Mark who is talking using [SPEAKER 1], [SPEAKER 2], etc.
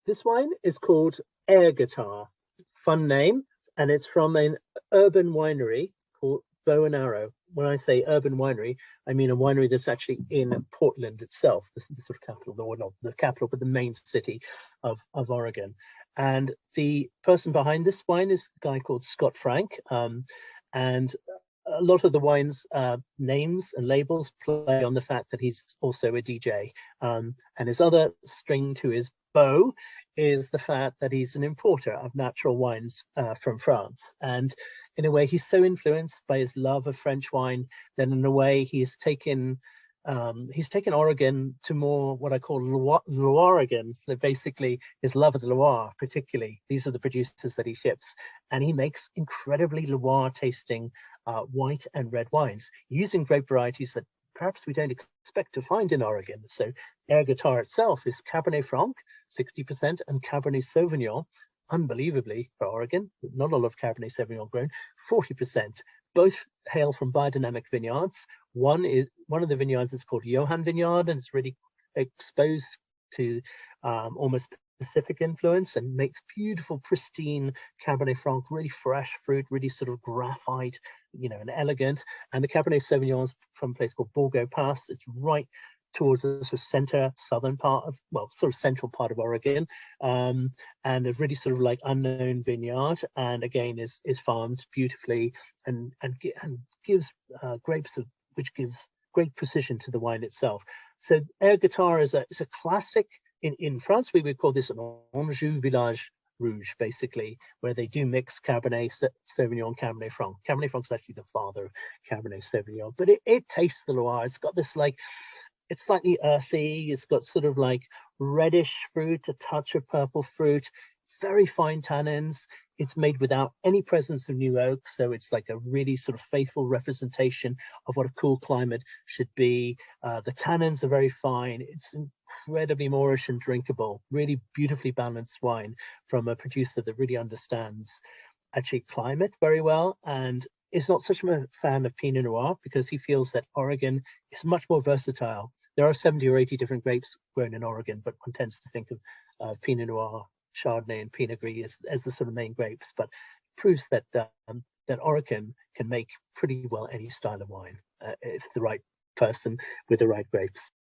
[SPEAKER 1] This wine is called Air Guitar. Fun name, and it's from an urban winery called Bow and Arrow. When I say urban winery, I mean a winery that's actually in Portland itself, the sort of capital, or not the capital, but the main city of Oregon. And the person behind this wine is a guy called Scott Frank. And a lot of the wine's names and labels play on the fact that he's also a DJ. And his other string to his bow is the fact that he's an importer of natural wines from France. And in a way, he's so influenced by his love of French wine that in a way he's taken Oregon to more what I call Loiregan. Basically, his love of the Loire, particularly. These are the producers that he ships, and he makes incredibly Loire-tasting white and red wines using grape varieties that perhaps we don't expect to find in Oregon. So Air Guitar itself is Cabernet Franc, 60%, and Cabernet Sauvignon, unbelievably for Oregon, not a lot of Cabernet Sauvignon grown, 40%. Both hail from biodynamic vineyards. One of the vineyards is called Johan Vineyard, and it's really exposed to almost Pacific influence and makes beautiful, pristine Cabernet Franc, really fresh fruit, really sort of graphite, and elegant. And the Cabernet Sauvignon is from a place called Borgo Pass. It's right towards the sort of southern part of, sort of central part of Oregon, and a really sort of like unknown vineyard. And again, is farmed beautifully and gives grapes which gives great precision to the wine itself. So Air Guitar is a classic. In France, we would call this an Anjou Village Rouge, basically, where they do mix Cabernet Sauvignon and Cabernet Franc. Cabernet Franc is actually the father of Cabernet Sauvignon, but it tastes the Loire. It's got this it's slightly earthy. It's got sort of like reddish fruit, a touch of purple fruit, very fine tannins. It's made without any presence of new oak, so it's like a really sort of faithful representation of what a cool climate should be. The tannins are very fine. It's incredibly Moorish and drinkable, really beautifully balanced wine from a producer that really understands actually climate very well, and is not such a fan of Pinot Noir because he feels that Oregon is much more versatile. There are 70 or 80 different grapes grown in Oregon, but one tends to think of Pinot Noir, Chardonnay, and Pinot Gris as the sort of main grapes, but proves that that Oregon can make pretty well any style of wine if the right person with the right grapes.